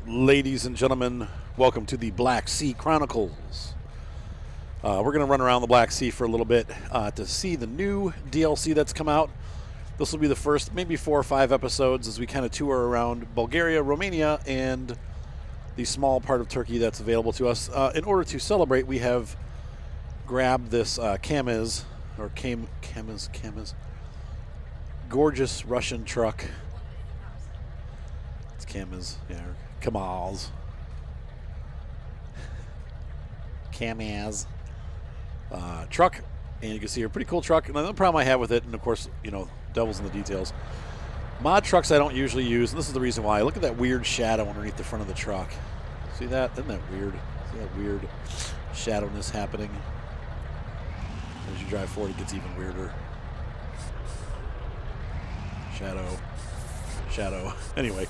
Ladies and gentlemen, welcome to the Black Sea Chronicles. We're going to run around the Black Sea for a little bit to see the new DLC that's come out. This will be the first maybe 4 or 5 episodes as we kind of tour around Bulgaria, Romania, and the small part of Turkey that's available to us. In order to celebrate, we have grabbed this Kamaz, gorgeous Russian truck. It's Kamaz, yeah. Kamaz truck, and you can see a pretty cool truck. And the problem I have with it, and of course, you know, devil's in the details. Mod trucks I don't usually use, and this is the reason why. Look at that weird shadow underneath the front of the truck. See that? Isn't that weird? See that weird shadowness happening? As you drive forward, it gets even weirder. Shadow. Anyway,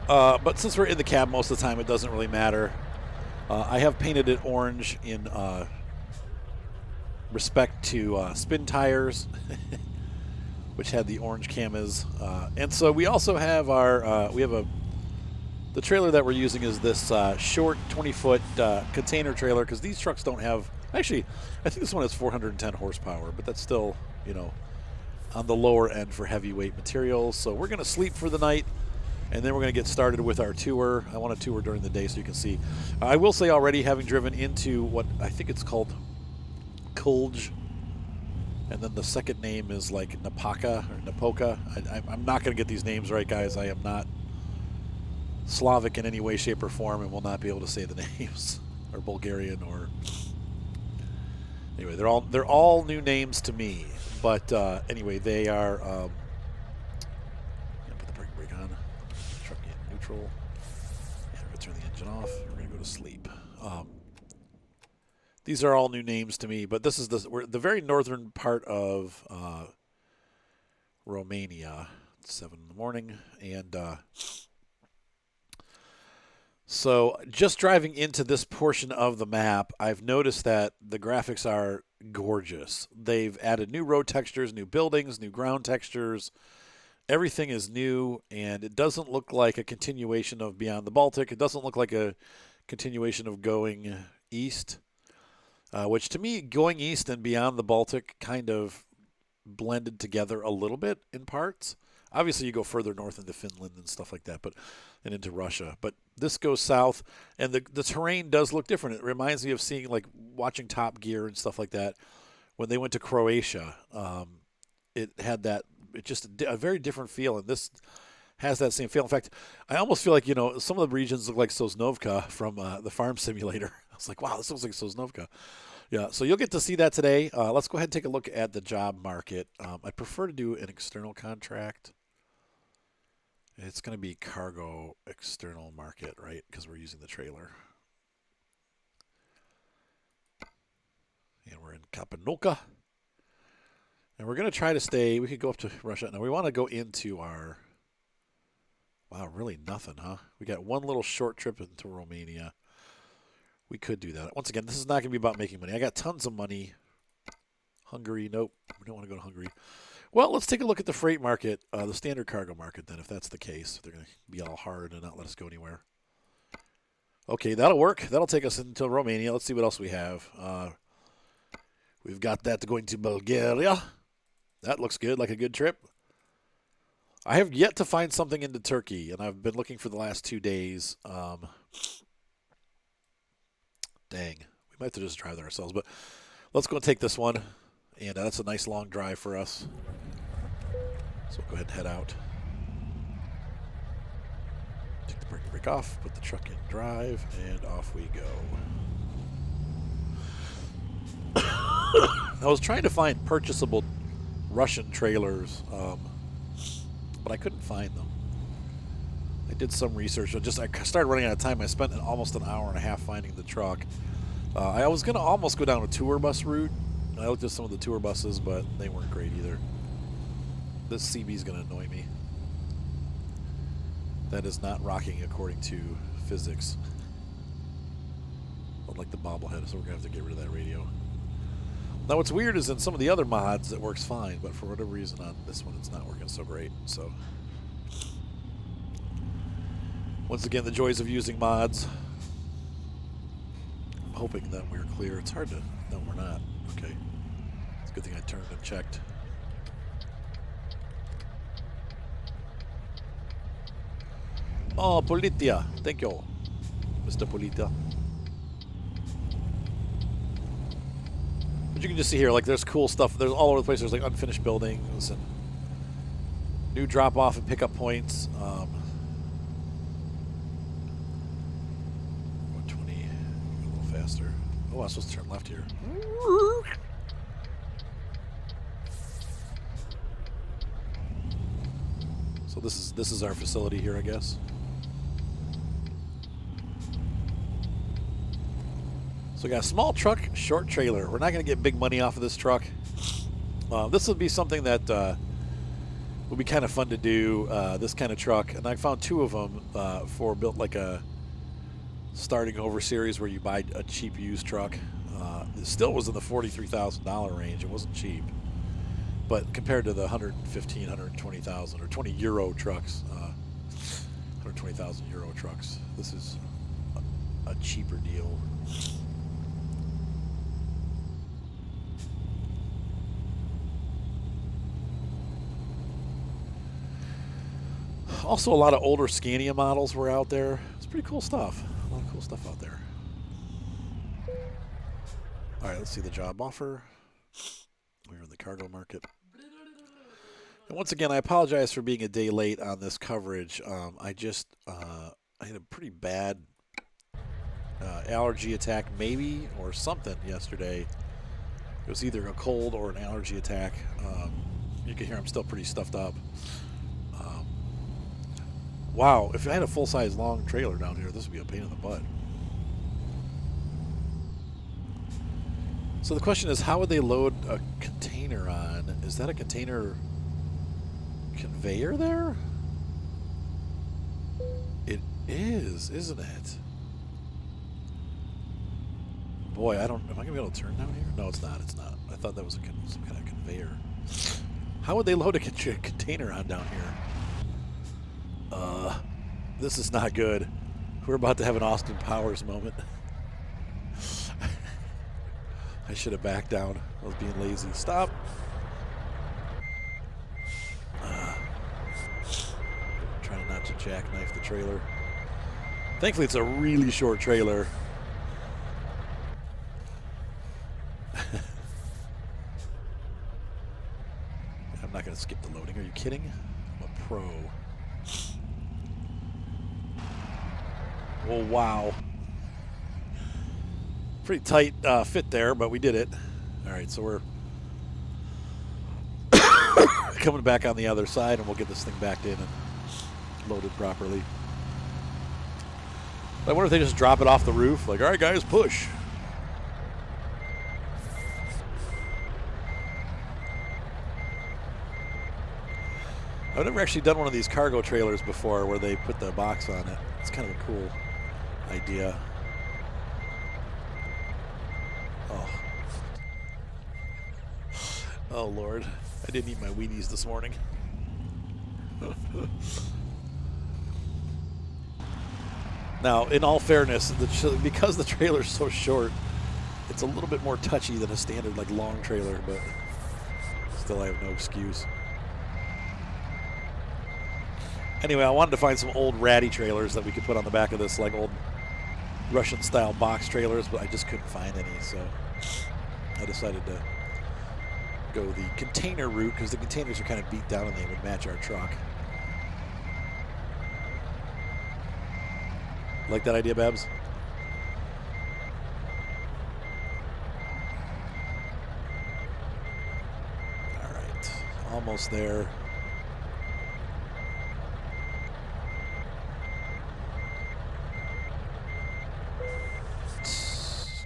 but since we're in the cab most of the time, it doesn't really matter. I have painted it orange in respect to spin tires, which had the orange Kamaz. And so we also have our the trailer that we're using is this short 20-foot container trailer, because these trucks don't have. Actually, I think this one has 410 horsepower, but that's still, you know, on the lower end for heavyweight materials. So we're going to sleep for the night, and then we're going to get started with our tour. I want to tour during the day so you can see. I will say already, having driven into what I think it's called Kulj, and then the second name is like Napoca. I'm not going to get these names right, guys. I am not Slavic in any way, shape, or form, and will not be able to say the names, or Bulgarian, or anyway. They're all new names to me. But anyway, they are. Put the brake on. Truck in neutral. And we're going to turn the engine off. We're going to go to sleep. These are all new names to me, but this is we're the very northern part of Romania. It's 7 in the morning, and so just driving into this portion of the map, I've noticed that the graphics are gorgeous. They've added new road textures, new buildings, new ground textures. Everything is new, and it doesn't look like a continuation of Beyond the Baltic. It doesn't look like a continuation of Going East, which to me, Going East and Beyond the Baltic kind of blended together a little bit in parts. Obviously, you go further north into Finland and stuff like that, and into Russia. But this goes south, and the terrain does look different. It reminds me of watching Top Gear and stuff like that. When they went to Croatia, it had just a very different feel, and this has that same feel. In fact, I almost feel like, you know, some of the regions look like Sosnovka from the Farm Simulator. I was like, wow, this looks like Sosnovka. Yeah, so you'll get to see that today. Let's go ahead and take a look at the job market. I prefer to do an external contract. It's going to be cargo external market, right? Because we're using the trailer. And we're in Kapanoka. And we're going to try to stay. We could go up to Russia. Now, we want to go into our. Wow, really nothing, huh? We got one little short trip into Romania. We could do that. Once again, this is not going to be about making money. I got tons of money. Hungary, nope. We don't want to go to Hungary. Well, let's take a look at the freight market, the standard cargo market, then, if that's the case. They're going to be all hard and not let us go anywhere. Okay, that'll work. That'll take us into Romania. Let's see what else we have. We've got that going to Bulgaria. That looks good, like a good trip. I have yet to find something into Turkey, and I've been looking for the last 2 days. Dang, we might have to just drive there ourselves, but let's go and take this one. And that's a nice long drive for us. So we'll go ahead and head out. Take the brake off, put the truck in drive, and off we go. I was trying to find purchasable Russian trailers, but I couldn't find them. I did some research. I started running out of time. I spent almost an hour and a half finding the truck. I was going to almost go down a tour bus route. I looked at some of the tour buses, but they weren't great either. This CB is going to annoy me. That is not rocking according to physics. Unlike the bobblehead, so we're going to have to get rid of that radio. Now what's weird is in some of the other mods it works fine, but for whatever reason on this one it's not working so great. So Once again, the joys of using mods. I'm hoping that we're clear. It's hard to... No, we're not. Okay. It's a good thing I turned and checked. Oh, Politia. Thank you, Mr. Politia. But you can just see here, like, there's cool stuff. There's all over the place. There's, like, unfinished buildings and new drop-off and pickup points. 120. A little faster. Oh, I'm supposed to turn left here. So this is our facility here, I guess. So we got a small truck, short trailer. We're not going to get big money off of this truck. This would be something that would be kind of fun to do, this kind of truck. And I found 2 of them for built like a starting over series where you buy a cheap used truck. It still was in the $43,000 range. It wasn't cheap. But compared to the 115, 120,000 or 20 euro trucks, 120,000 euro trucks, this is a cheaper deal. Also, a lot of older Scania models were out there. It's pretty cool stuff. A lot of cool stuff out there. All right, let's see the job offer. We're in the cargo market. And once again, I apologize for being a day late on this coverage. I had a pretty bad allergy attack, maybe, or something yesterday. It was either a cold or an allergy attack. You can hear I'm still pretty stuffed up. Wow, if I had a full-size long trailer down here, this would be a pain in the butt. So the question is, how would they load a container on? Is that a container conveyor there? It is, isn't it? Boy, I don't... Am I going to be able to turn down here? No, it's not. It's not. I thought that was some kind of conveyor. How would they load a container on down here? This is not good. We're about to have an Austin Powers moment. I should have backed down. I was being lazy. Stop. Trying not to jackknife the trailer. Thankfully, it's a really short trailer. I'm not going to skip the loading. Are you kidding? I'm a pro. Oh, wow. Pretty tight fit there, but we did it. All right, so we're coming back on the other side, and we'll get this thing backed in and loaded properly. I wonder if they just drop it off the roof. Like, all right, guys, push. I've never actually done one of these cargo trailers before where they put the box on it. It's kind of a cool idea. Oh, Lord. I didn't eat my Wheaties this morning. Now, in all fairness, because the trailer's so short, it's a little bit more touchy than a standard, like, long trailer, but still I have no excuse. Anyway, I wanted to find some old ratty trailers that we could put on the back of this, like old Russian-style box trailers, but I just couldn't find any, so I decided to go the container route because the containers are kind of beat down and they would match our truck. Like that idea, Babs? All right, almost there.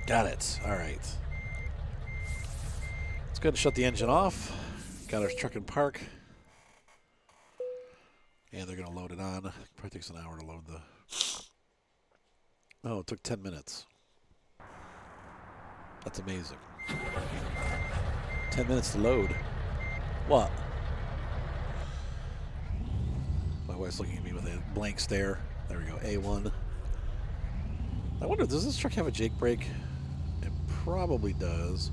Got it. All right. Let's go ahead and shut the engine off. Got our truck in park. And they're going to load it on. Probably takes an hour to load the... Oh, it took 10 minutes. That's amazing. 10 minutes to load. What? My wife's looking at me with a blank stare. There we go, A1. I wonder, does this truck have a Jake brake? It probably does.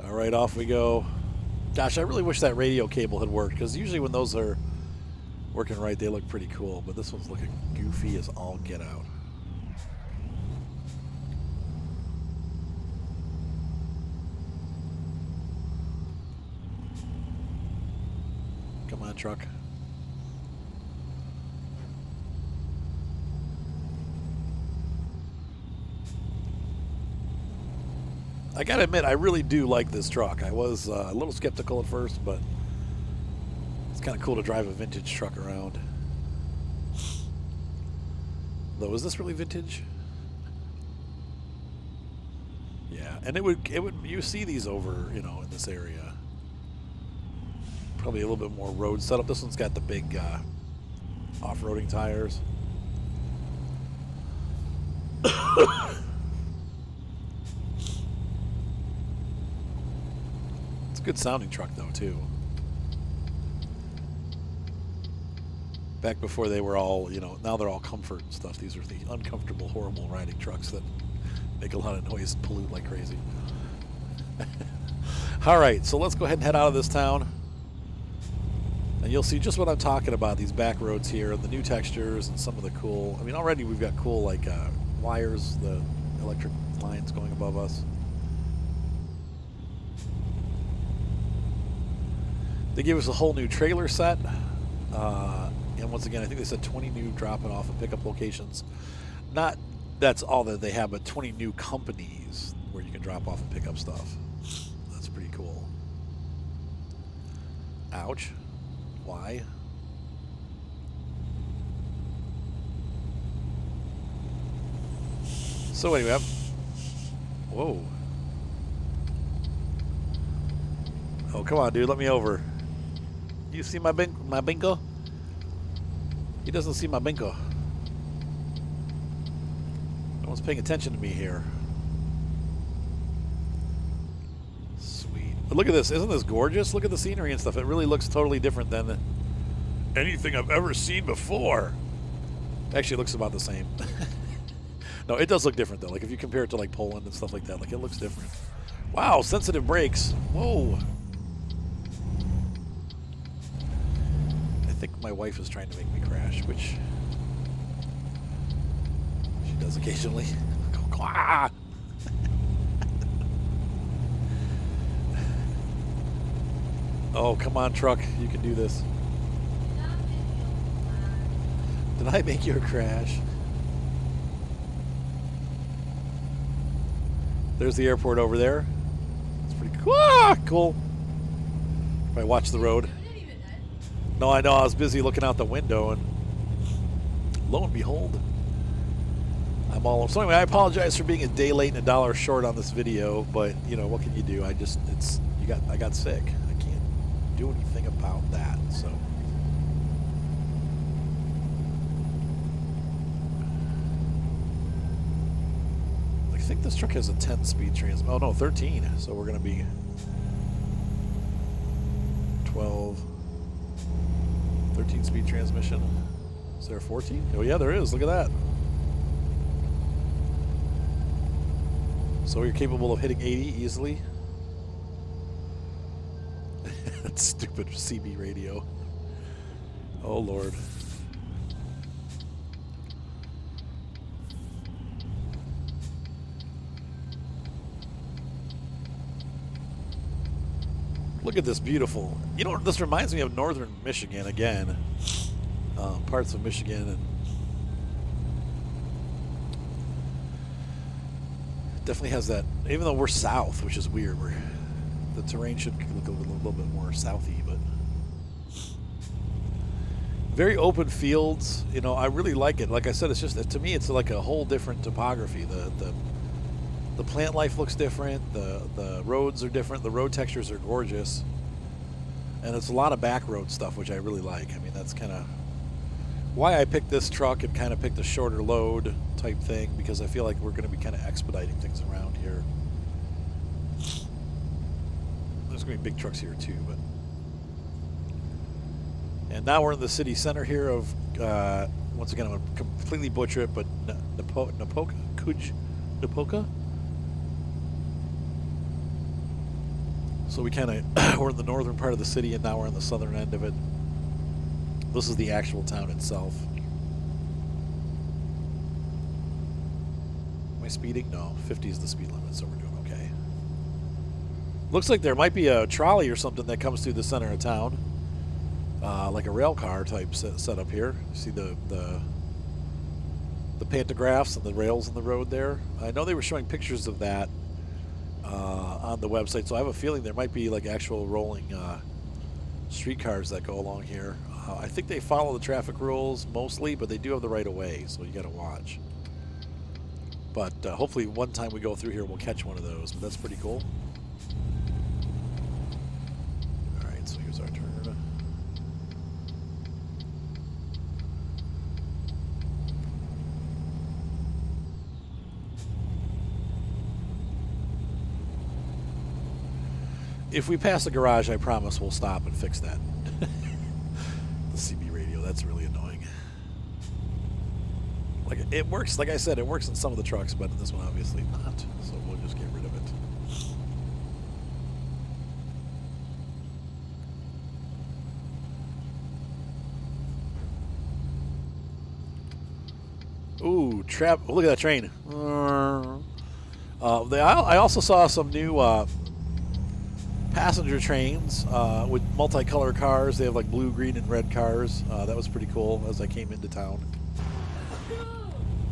All right, off we go. Gosh, I really wish that radio cable had worked, because usually when those are working right, they look pretty cool, but this one's looking goofy as all get out. Come on, truck. I gotta admit, I really do like this truck. I was a little skeptical at first, but it's kind of cool to drive a vintage truck around. Though, is this really vintage? Yeah, and it would you see these over, you know, in this area. Probably a little bit more road setup. This one's got the big off-roading tires. It's a good sounding truck though too. Back before they were all, you know, now they're all comfort and stuff. These are the uncomfortable, horrible riding trucks that make a lot of noise and pollute like crazy. All right, so let's go ahead and head out of this town. And you'll see just what I'm talking about, these back roads here, and the new textures and some of the cool, I mean, already we've got cool, like, wires, the electric lines going above us. They gave us a whole new trailer set. And once again, I think they said 20 new dropping off and pickup locations. Not that's all that they have, but 20 new companies where you can drop off and pick up stuff. That's pretty cool. Ouch. Why? So anyway, whoa. Oh, come on, dude, let me over. You see my bingo? He doesn't see my bingo. No one's paying attention to me here. Sweet. But look at this. Isn't this gorgeous? Look at the scenery and stuff. It really looks totally different than anything I've ever seen before. Actually, it looks about the same. No, it does look different, though. Like, if you compare it to, like, Poland and stuff like that, like, it looks different. Wow, sensitive brakes. Whoa. I think my wife is trying to make me crash, which she does occasionally. Oh, come on, truck. You can do this. Did I make you a crash? There's the airport over there. It's pretty cool. Ah, cool. If I watch the road. No, I know. I was busy looking out the window, and lo and behold, I'm all. So anyway, I apologize for being a day late and $1 short on this video, but you know what can you do? I got sick. I can't do anything about that. So. I think this truck has a 10-speed transmission. Oh no, 13. So we're gonna be 12. 13-speed transmission. Is there a 14? Oh yeah, there is. Look at that. So you're capable of hitting 80 easily. That stupid CB radio. Oh Lord. Look at this beautiful. You know, this reminds me of northern Michigan again. Parts of Michigan, and definitely has that. Even though we're south, which is weird, the terrain should look a little bit more southy, but very open fields. You know, I really like it. Like I said, it's just to me, it's like a whole different topography. The plant life looks different. The roads are different. The road textures are gorgeous. And it's a lot of back road stuff, which I really like. I mean, that's kind of why I picked this truck and kind of picked a shorter load type thing, because I feel like we're going to be kind of expediting things around here. There's going to be big trucks here too, but And now we're in the city center here of, once again, I'm going to completely butcher it, but Napoca? So we kind of, we're in the northern part of the city, and now we're on the southern end of it. This is the actual town itself. Am I speeding? No, 50 is the speed limit, so we're doing okay. Looks like there might be a trolley or something that comes through the center of town. Like a rail car type setup here. See the pantographs and the rails in the road there. I know they were showing pictures of that on the website, so I have a feeling there might be like actual rolling streetcars that go along here. I think they follow the traffic rules mostly, but they do have the right of way, so you got to watch. But hopefully one time we go through here we'll catch one of those, but that's pretty cool. Alright, so here's our turn. If we pass the garage, I promise we'll stop and fix that. The CB radio, that's really annoying. Like, it works, like I said, it works in some of the trucks, but in this one obviously not. So we'll just get rid of it. Ooh, trap! Oh, look at that train. I also saw some new passenger trains with multicolor cars. They have like blue, green, and red cars. That was pretty cool as I came into town.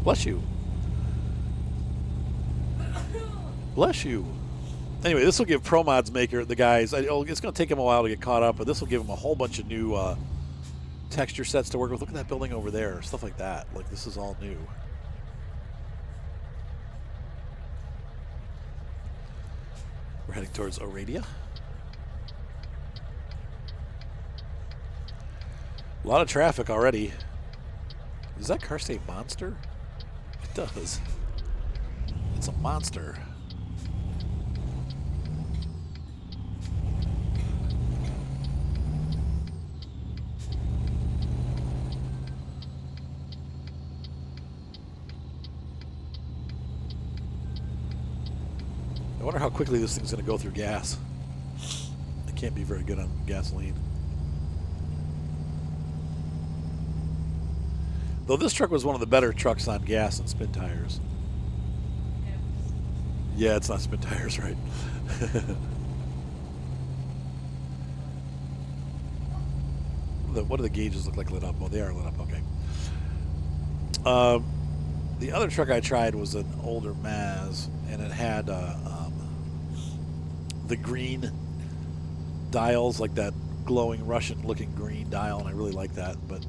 Bless you. Bless you. Anyway, this will give ProMods Maker, the guys, it's going to take them a while to get caught up, but this will give them a whole bunch of new texture sets to work with. Look at that building over there. Stuff like that. Like, this is all new. We're heading towards Oradia. A lot of traffic already. Does that car say monster? It does. It's a monster. I wonder how quickly this thing's going to go through gas. It can't be very good on gasoline. Though this truck was one of the better trucks on gas and spin tires. Yeah, it's not spin tires, right? What do the gauges look like lit up? Oh, they are lit up, okay. The other truck I tried was an older Maz, and it had the green dials, like that glowing Russian-looking green dial, and I really like that, but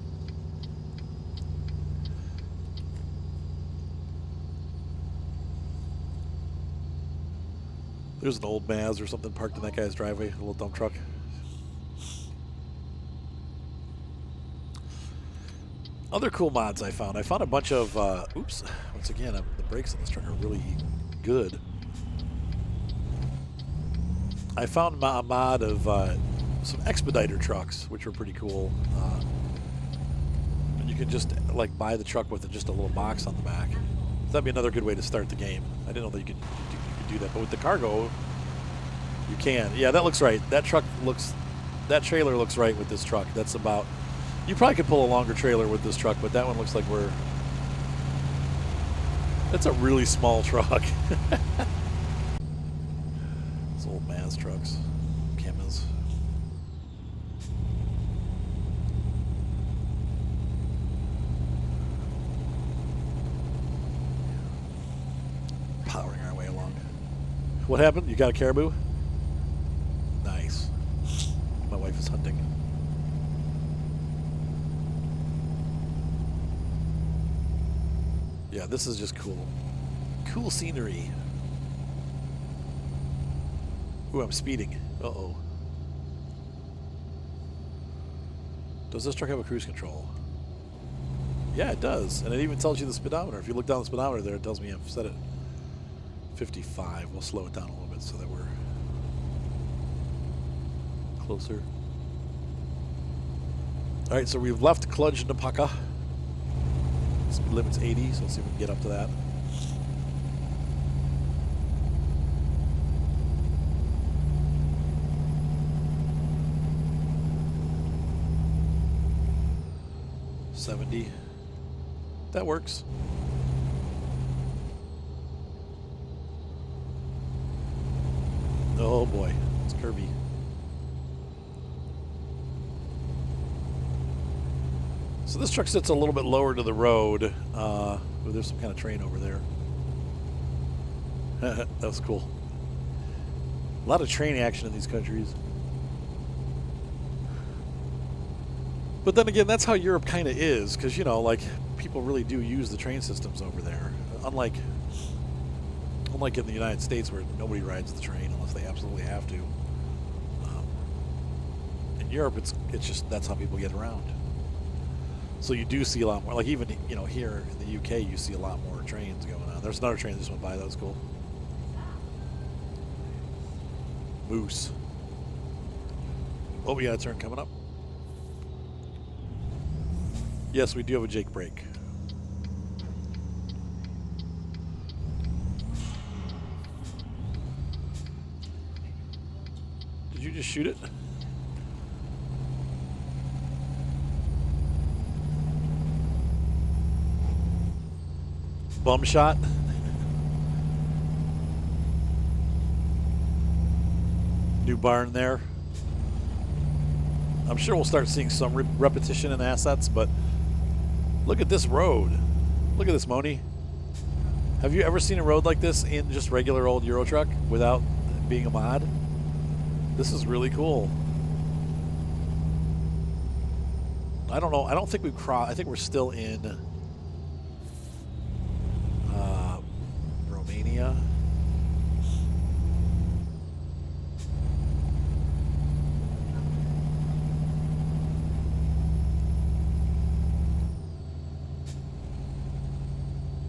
there's an old Maz or something parked in that guy's driveway, a little dump truck. Other cool mods I found. I found a bunch of, oops, once again, the brakes on this truck are really good. I found a mod of some Expediter trucks, which were pretty cool. And you can just, like, buy the truck with just a little box on the back. That'd be another good way to start the game. I didn't know that you could do that, but with the cargo, you can. Yeah, that looks right. That trailer looks right with this truck. That's about, you probably could pull a longer trailer with this truck, but that one looks like that's a really small truck. Those old Maz trucks. Kamaz. Powering our way along. What happened? You got a caribou? Nice. My wife is hunting. Yeah, this is just cool. Cool scenery. Ooh, I'm speeding. Uh-oh. Does this truck have a cruise control? Yeah, it does. And it even tells you the speedometer. If you look down the speedometer there, it tells me I've set it 55. We'll slow it down a little bit so that we're closer. All right, so we've left Cluj-Napoca. Speed limit's 80, so let's see if we can get up to that. $70. That works. Oh boy, it's curvy. So this truck sits a little bit lower to the road. There's some kind of train over there. That was cool. A lot of train action in these countries. But then again, that's how Europe kind of is, because, you know, like, people really do use the train systems over there. Unlike in the United States, where nobody rides the train unless they absolutely have to. In Europe, it's just that's how people get around. So you do see a lot more. Like, even, you know, here in the UK, you see a lot more trains going on. There's another train that just went by. That was cool. Moose. Oh, we got a turn coming up. Yes, we do have a Jake brake. Did you just shoot it? Bum shot. New barn there. I'm sure we'll start seeing some repetition in assets, but look at this road. Look at this, Moni. Have you ever seen a road like this in just regular old Euro truck without being a mod? This is really cool. I don't know. I don't think we've crossed. I think we're still in Romania.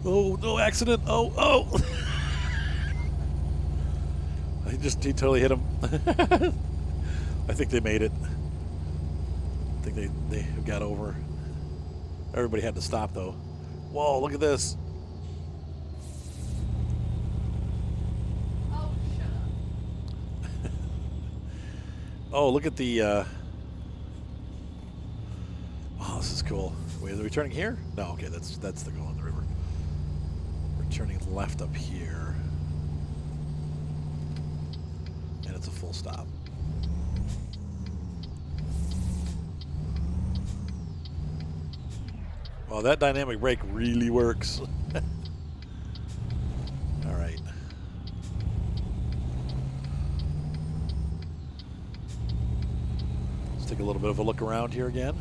Oh, no accident. Oh, oh. He totally hit him. I think they made it. I think they got over. Everybody had to stop, though. Whoa, look at this. Oh, shut up. Oh, look at the... Oh, this is cool. Wait, are we turning here? No, okay, that's the go on the river. We're turning left up here. And it's a full stop. Well, that dynamic brake really works. All right. Let's take a little bit of a look around here again.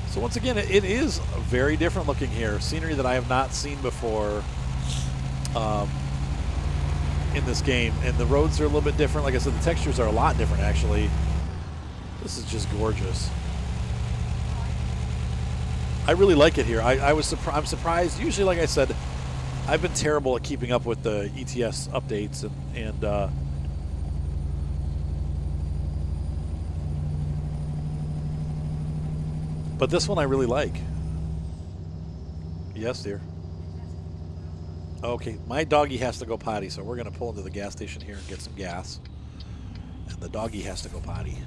So once again, it is very different looking here. Scenery that I have not seen before in this game. And the roads are a little bit different. Like I said, the textures are a lot different, actually. This is just gorgeous. I really like it here. I'm surprised. Usually, like I said, I've been terrible at keeping up with the ETS updates and but this one I really like. Yes, dear. Okay, my doggy has to go potty, so we're going to pull into the gas station here and get some gas. And the doggy has to go potty.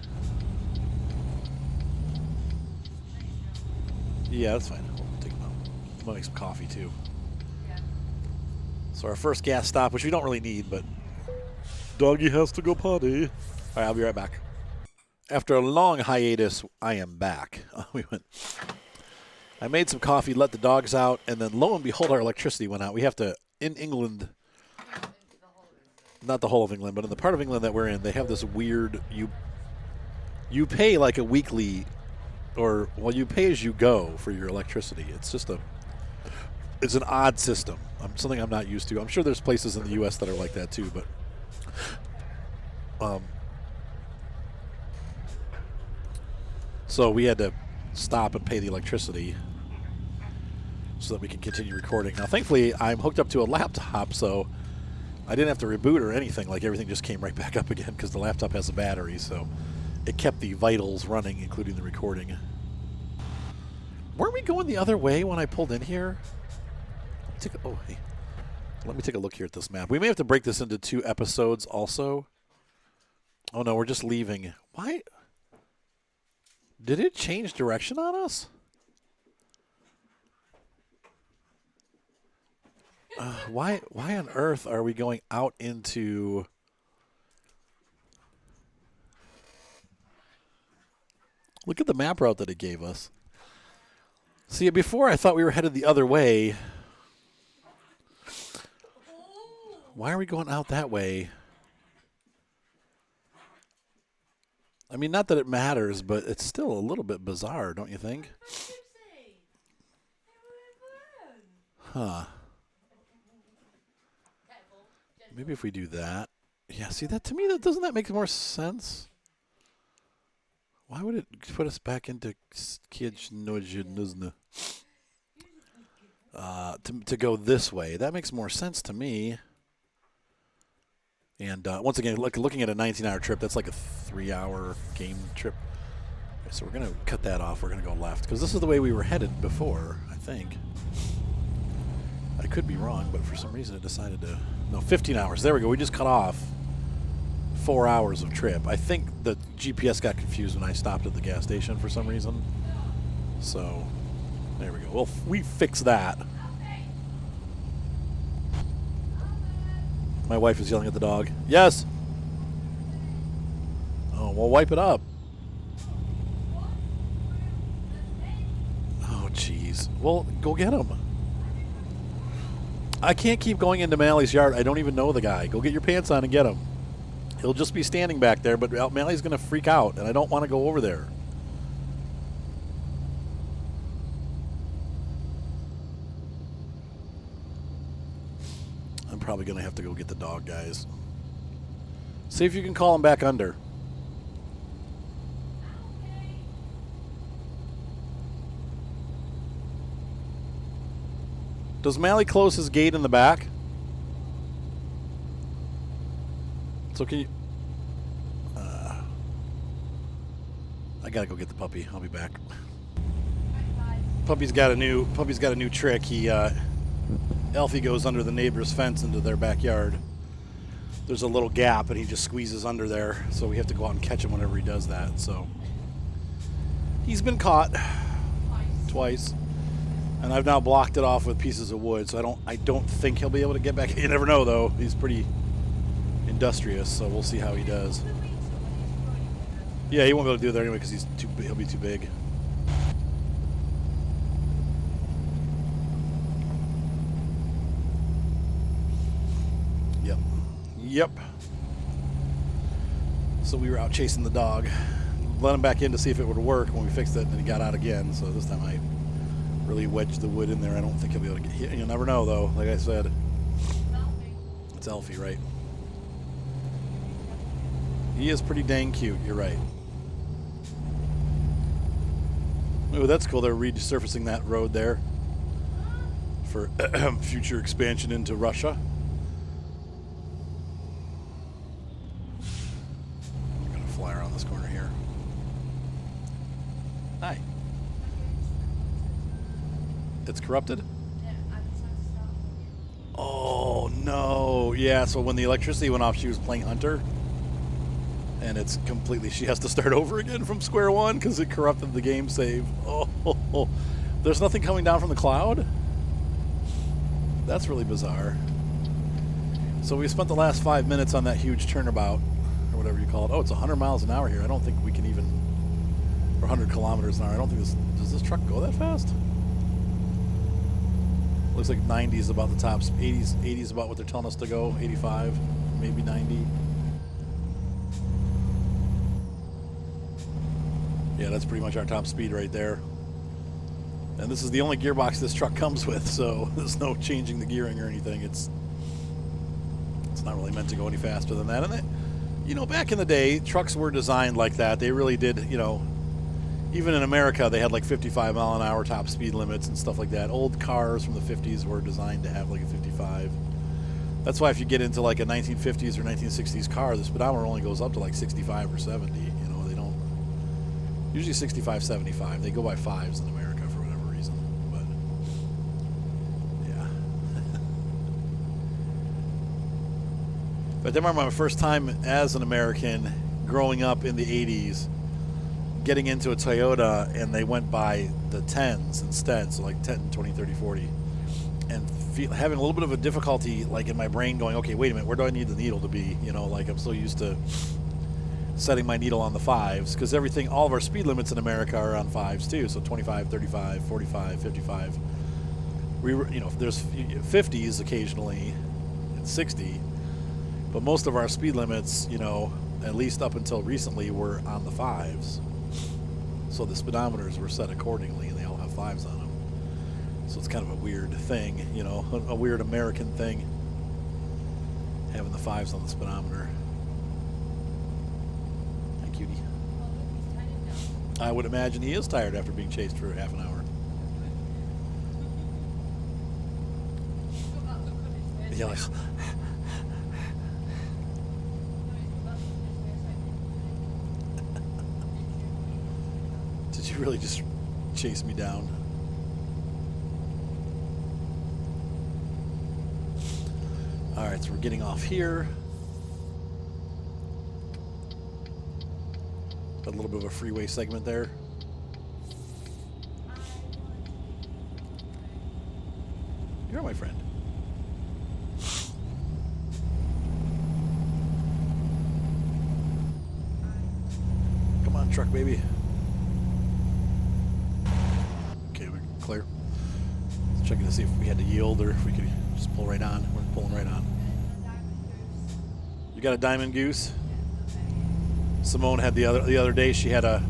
Yeah, that's fine. We'll take him out. I'm going to make some coffee, too. Yeah. So our first gas stop, which we don't really need, but doggy has to go potty. All right, I'll be right back. After a long hiatus, I am back. I made some coffee, let the dogs out, and then lo and behold, our electricity went out. We have to, in England, not the whole of England, but in the part of England that we're in, they have this weird, you pay like a weekly, or, well, you pay as you go for your electricity. It's just it's an odd system. Something I'm not used to. I'm sure there's places in the U.S. that are like that too, but so we had to stop and pay the electricity so that we can continue recording. Now, thankfully, I'm hooked up to a laptop, so I didn't have to reboot or anything. Like, everything just came right back up again because the laptop has a battery, so it kept the vitals running, including the recording. Weren't we going the other way when I pulled in here? Oh, hey. Let me take a look here at this map. We may have to break this into 2 episodes also. Oh, no, we're just leaving. Why? Did it change direction on us? Why on earth are we going out into... Look at the map route that it gave us. See, before I thought we were headed the other way. Why are we going out that way? I mean, not that it matters, but it's still a little bit bizarre, don't you think? Huh. Maybe if we do that. Yeah, see, that to me, doesn't that make more sense? Why would it put us back into to go this way? That makes more sense to me. And once again, looking at a 19-hour trip, that's like a 3-hour game trip. Okay, so we're going to cut that off. We're going to go left because this is the way we were headed before, I think. I could be wrong, but for some reason it decided to... No, 15 hours. There we go. We just cut off 4 hours of trip. I think the GPS got confused when I stopped at the gas station for some reason. So, there we go. Well, we fixed that. My wife is yelling at the dog. Yes! Oh, well, wipe it up. Oh, jeez. Well, go get him. I can't keep going into Mally's yard. I don't even know the guy. Go get your pants on and get him. He'll just be standing back there, but Mally's going to freak out, and I don't want to go over there. I'm probably going to have to go get the dog, guys. See if you can call him back under. Does Mally close his gate in the back? So can you... I gotta go get the puppy. I'll be back. Puppy's got a new trick. Elfie goes under the neighbor's fence into their backyard. There's a little gap, and he just squeezes under there. So we have to go out and catch him whenever he does that. So he's been caught twice. And I've now blocked it off with pieces of wood, so I don't think he'll be able to get back. You never know, though. He's pretty industrious, so we'll see how he does. Yeah, he won't be able to do that anyway because he'll be too big. Yep. So we were out chasing the dog. Let him back in to see if it would work when we fixed it, and he got out again. So this time I really wedged the wood in there. I don't think he'll be able to get hit. You'll never know, though. Like I said, it's Elfie, right? He is pretty dang cute. You're right. Oh, that's cool. They're resurfacing that road there for future expansion into Russia. I'm going to fly around this corner here. Hi. It's corrupted? Oh, no. Yeah, so when the electricity went off, she was playing Hunter. And it's completely... She has to start over again from square one because it corrupted the game save. Oh, there's nothing coming down from the cloud? That's really bizarre. So we spent the last 5 minutes on that huge turnabout, or whatever you call it. Oh, it's 100 miles an hour here. I don't think we can even... Or 100 kilometers an hour. I don't think this... Does this truck go that fast? Looks like 90 is about the top. 80 is about what they're telling us to go. 85, maybe 90. Yeah, that's pretty much our top speed right there. And this is the only gearbox this truck comes with, so there's no changing the gearing or anything. It's not really meant to go any faster than that. And you know, back in the day, trucks were designed like that. They really did, you know, even in America, they had like 55 mile an hour top speed limits and stuff like that. Old cars from the 50s were designed to have like a 55. That's why if you get into like a 1950s or 1960s car, the speedometer only goes up to like 65 or 70. You know, they don't. Usually 65, 75. They go by fives in America for whatever reason. But yeah. But I remember my first time as an American growing up in the 80s, getting into a Toyota, and they went by the 10s instead, so like 10, 20, 30, 40. And having a little bit of a difficulty, like in my brain, going, okay, wait a minute, where do I need the needle to be? You know, like I'm so used to setting my needle on the fives, because everything, all of our speed limits in America are on fives too. So 25, 35, 45, 55. You know, there's 50s occasionally and 60, but most of our speed limits, you know, at least up until recently, were on the fives. So the speedometers were set accordingly, and they all have fives on them. So it's kind of a weird thing, you know, a weird American thing, having the fives on the speedometer. Hi, cutie. I would imagine he is tired after being chased for half an hour. Yeah, like, did you really just chase me down? All right, so we're getting off here. Got a little bit of a freeway segment there. You're my friend. Come on, truck baby. Okay, we're clear. Checking to see if we had to yield or if we could just pull right on. We're pulling right on. You got a diamond goose? Simone had the other day. She had a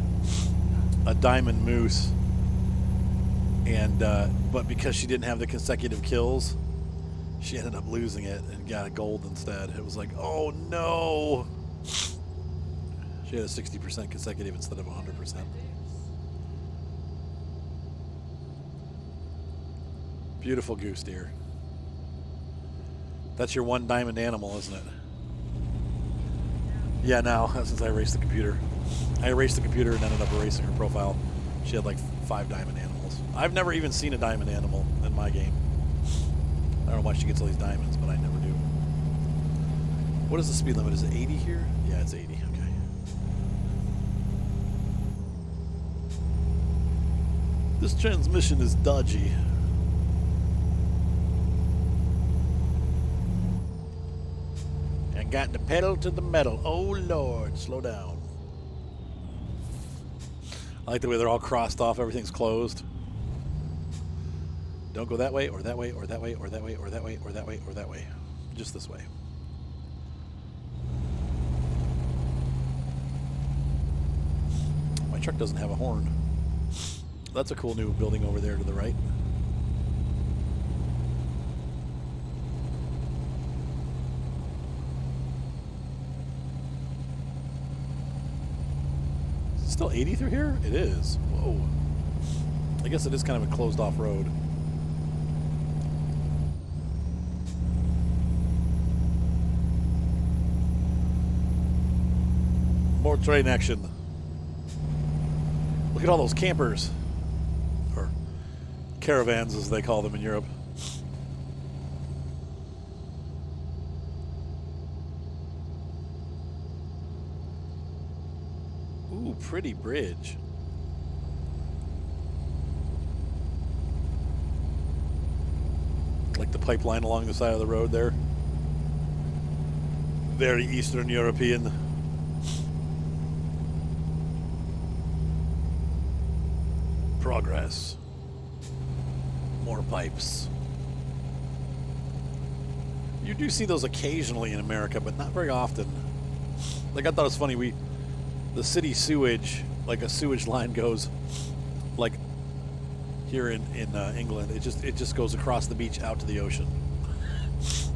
diamond moose, and but because she didn't have the consecutive kills, she ended up losing it and got a gold instead. It was like, oh no! She had a 60% consecutive instead of 100%. Beautiful goose deer. That's your one diamond animal, isn't it? Yeah, now, since I erased the computer. I erased the computer and ended up erasing her profile. She had like 5 diamond animals. I've never even seen a diamond animal in my game. I don't know why she gets all these diamonds, but I never do. What is the speed limit? Is it 80 here? Yeah, it's 80. Okay. This transmission is dodgy. Got the pedal to the metal. Oh Lord, slow down. I like the way they're all crossed off. Everything's closed. Don't go that way, or that way, or that way, or that way, or that way, or that way, or that way. Just this way. My truck doesn't have a horn. That's a cool new building over there to the right. Still 80 through here? It is. Whoa. I guess it is kind of a closed off road. More train action. Look at all those campers. Or caravans as they call them in Europe. Ooh, pretty bridge. Like the pipeline along the side of the road there. Very Eastern European. Progress. More pipes. You do see those occasionally in America, but not very often. Like I thought it was funny, the city sewage, like a sewage line goes, like here in England, it just goes across the beach out to the ocean.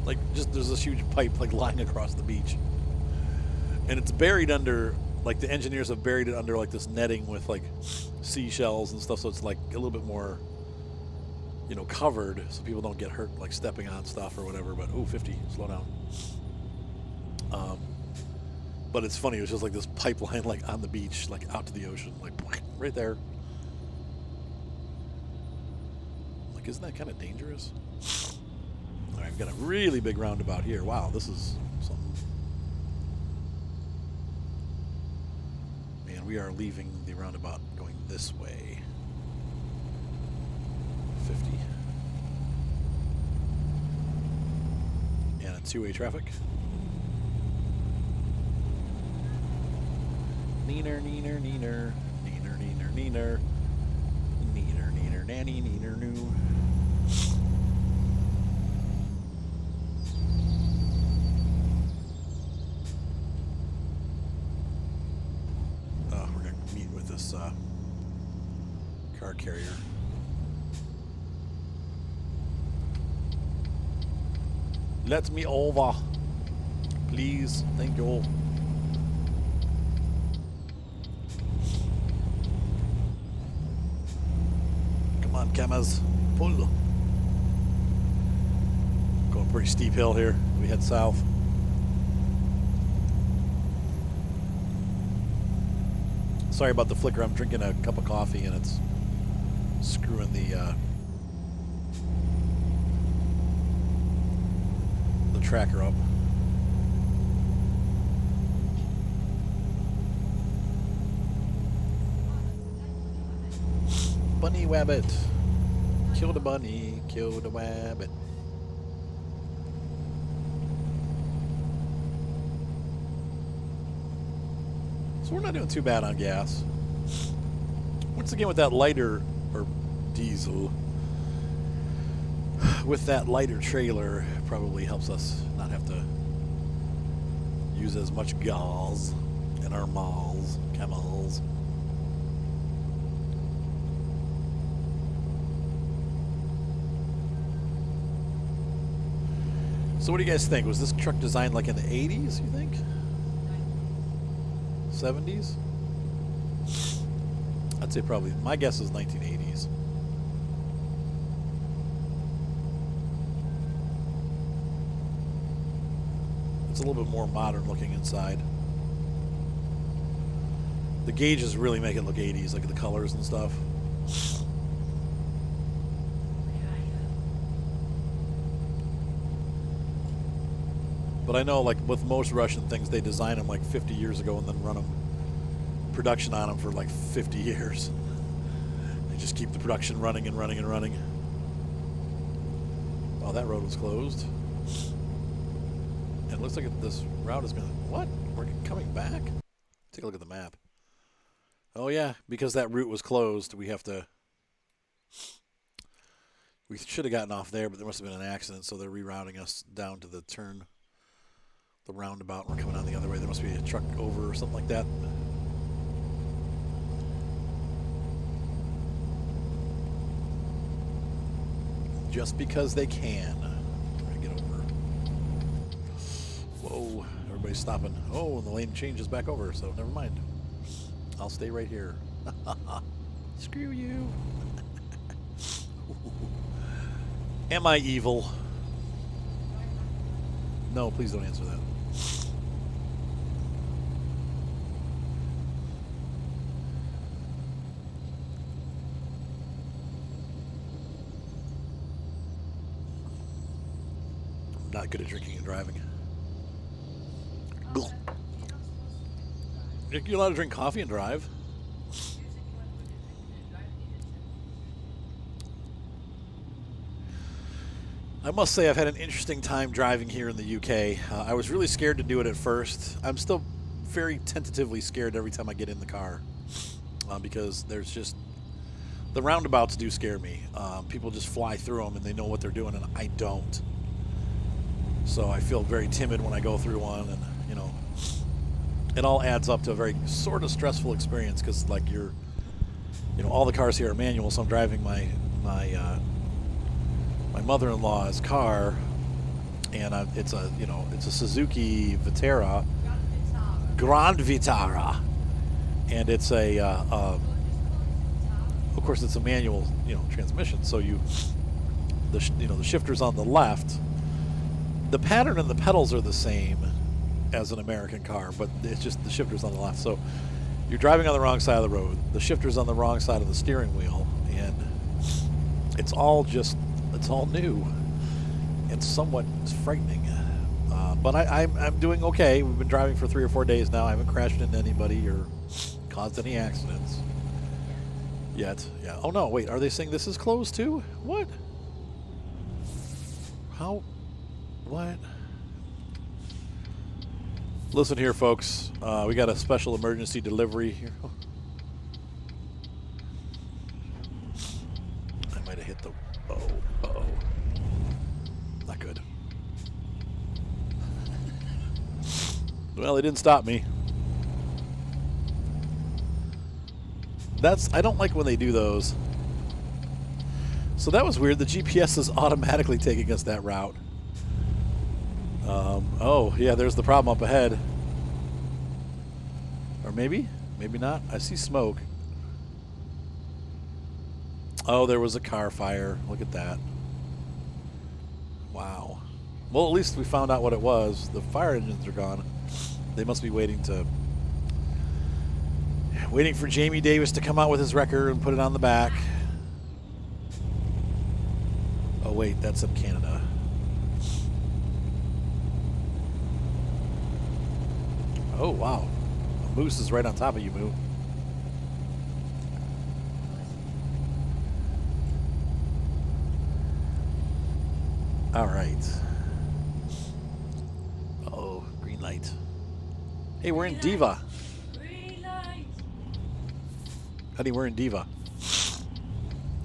Like just there's this huge pipe like lying across the beach, and it's buried under, like the engineers have buried it under like this netting with like seashells and stuff, so it's like a little bit more covered so people don't get hurt like stepping on stuff or whatever. But 50, slow down. But it's funny. It was just like this pipeline, like on the beach, like out to the ocean, like right there. Like, isn't that kind of dangerous? All right, we've got a really big roundabout here. Wow, this is something. Man, we are leaving the roundabout going this way. 50. And a two-way traffic. Neener, neener, neener. Neener, neener, neener. Neener, neener, nanny, neener, noo. We're going to meet with this car carrier. Let me over. Please. Thank you. Come on, Kamaz. Pull. Going pretty steep hill here. We head south. Sorry about the flicker. I'm drinking a cup of coffee and it's screwing the tracker up. Bunny wabbit. Kill the bunny, kill the wabbit. So we're not doing too bad on gas. Once again with that lighter, or diesel, with that lighter trailer probably helps us not have to use as much gas in our malls, camels. So what do you guys think? Was this truck designed like in the 80s, you think? 70s? I'd say probably, my guess is 1980s. It's a little bit more modern looking inside. The gauges really make it look 80s, like the colors and stuff. But I know, like with most Russian things, they design them like 50 years ago and then run them production on them for like 50 years. They just keep the production running and running and running. Oh, that road was closed. And it looks like this route is going to... What? We're coming back? Take a look at the map. Oh, yeah. Because that route was closed, we have to... We should have gotten off there, but there must have been an accident, so they're rerouting us down to the turn, the roundabout. We're coming on the other way. There must be a truck over or something like that. Just because they can. Get over. Whoa, everybody's stopping. Oh, and the lane changes back over, so never mind. I'll stay right here. Screw you. Am I evil? No, please don't answer that. I'm not good at drinking and driving. You're allowed to drink coffee and drive? I must say I've had an interesting time driving here in the UK. I was really scared to do it at first. I'm still very tentatively scared every time I get in the car because there's just... The roundabouts do scare me. People just fly through them and they know what they're doing and I don't. So I feel very timid when I go through one, and you know, it all adds up to a very sort of stressful experience because like you're, you know, all the cars here are manual, so I'm driving my mother-in-law's car, and it's a Suzuki Vitara, Grand Vitara, and it's a of course it's a manual, you know, transmission, so you the shifter's on the left. The pattern and the pedals are the same as an American car, but it's just the shifter's on the left. So you're driving on the wrong side of the road. The shifter's on the wrong side of the steering wheel, and it's all new and somewhat frightening. But I'm doing okay. We've been driving for 3 or 4 days now. I haven't crashed into anybody or caused any accidents yet. Yeah. Oh no, wait. Are they saying this is closed too? What? How? What? Listen here, folks. We got a special emergency delivery here. I might have hit the... Uh-oh. Not good. Well, it didn't stop me. I don't like when they do those. So that was weird. The GPS is automatically taking us that route. Oh, yeah, there's the problem up ahead. Or maybe not. I see smoke. Oh, there was a car fire. Look at that. Wow. Well, at least we found out what it was. The fire engines are gone. They must be waiting for Jamie Davis to come out with his record and put it on the back. Oh, wait, that's in Canada. Oh, wow. A moose is right on top of you, Moo. All right. Uh-oh, green light. Hey, we're in Diva. Green light. Honey, we're in Diva.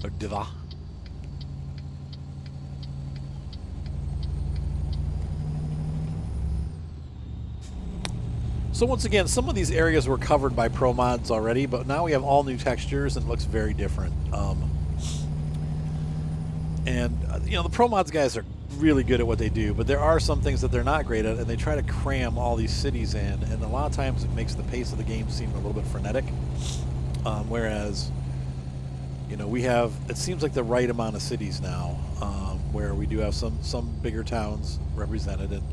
Or Diva. So once again, some of these areas were covered by Pro Mods already, but now we have all new textures and it looks very different. The Pro Mods guys are really good at what they do, but there are some things that they're not great at, and they try to cram all these cities in, and a lot of times it makes the pace of the game seem a little bit frenetic. Whereas, it seems like the right amount of cities now, where we do have some bigger towns represented, and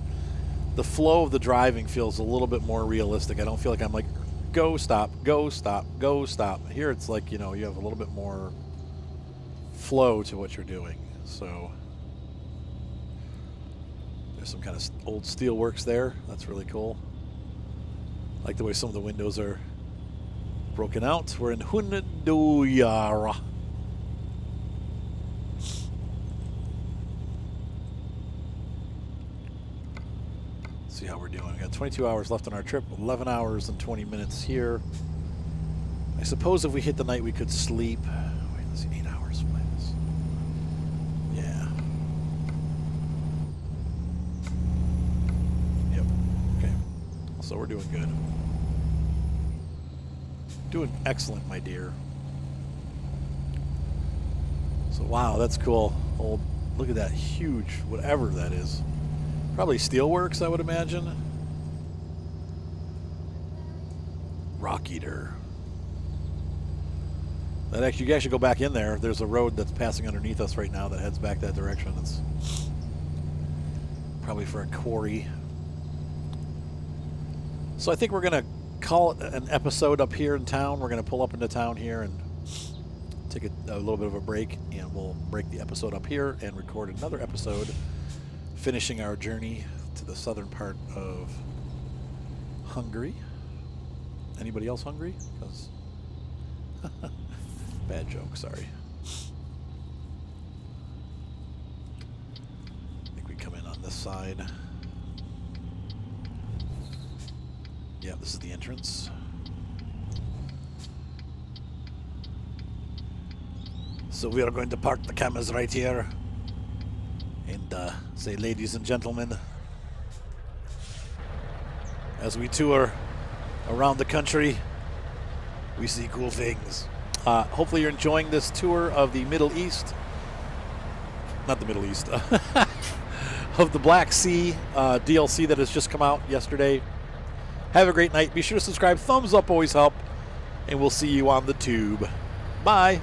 the flow of the driving feels a little bit more realistic. I don't feel like I'm like, go, stop, go, stop, go, stop. Here it's like, you have a little bit more flow to what you're doing. So there's some kind of old steel works there. That's really cool. I like the way some of the windows are broken out. We're in Hunduyara. See how we're doing. We got 22 hours left on our trip, 11 hours and 20 minutes here. I suppose if we hit the night we could sleep. Wait, let's see, 8 hours minus. Yeah. Yep. Okay. So we're doing good. Doing excellent, my dear. So wow, that's cool. Look at that huge, whatever that is. Probably steelworks, I would imagine. Rock Eater. You can actually go back in there. There's a road that's passing underneath us right now that heads back that direction. It's probably for a quarry. So I think we're going to call it an episode up here in town. We're going to pull up into town here and take a little bit of a break, and we'll break the episode up here and record another episode, finishing our journey to the southern part of Hungary. Anybody else hungry? 'Cause bad joke, sorry. I think we come in on this side. Yeah, this is the entrance. So we are going to park the cameras right here and say, ladies and gentlemen, as we tour around the country, we see cool things. Hopefully you're enjoying this tour of the Middle East. Not the Middle East. Of the Black Sea DLC that has just come out yesterday. Have a great night. Be sure to subscribe. Thumbs up always help. And we'll see you on the tube. Bye.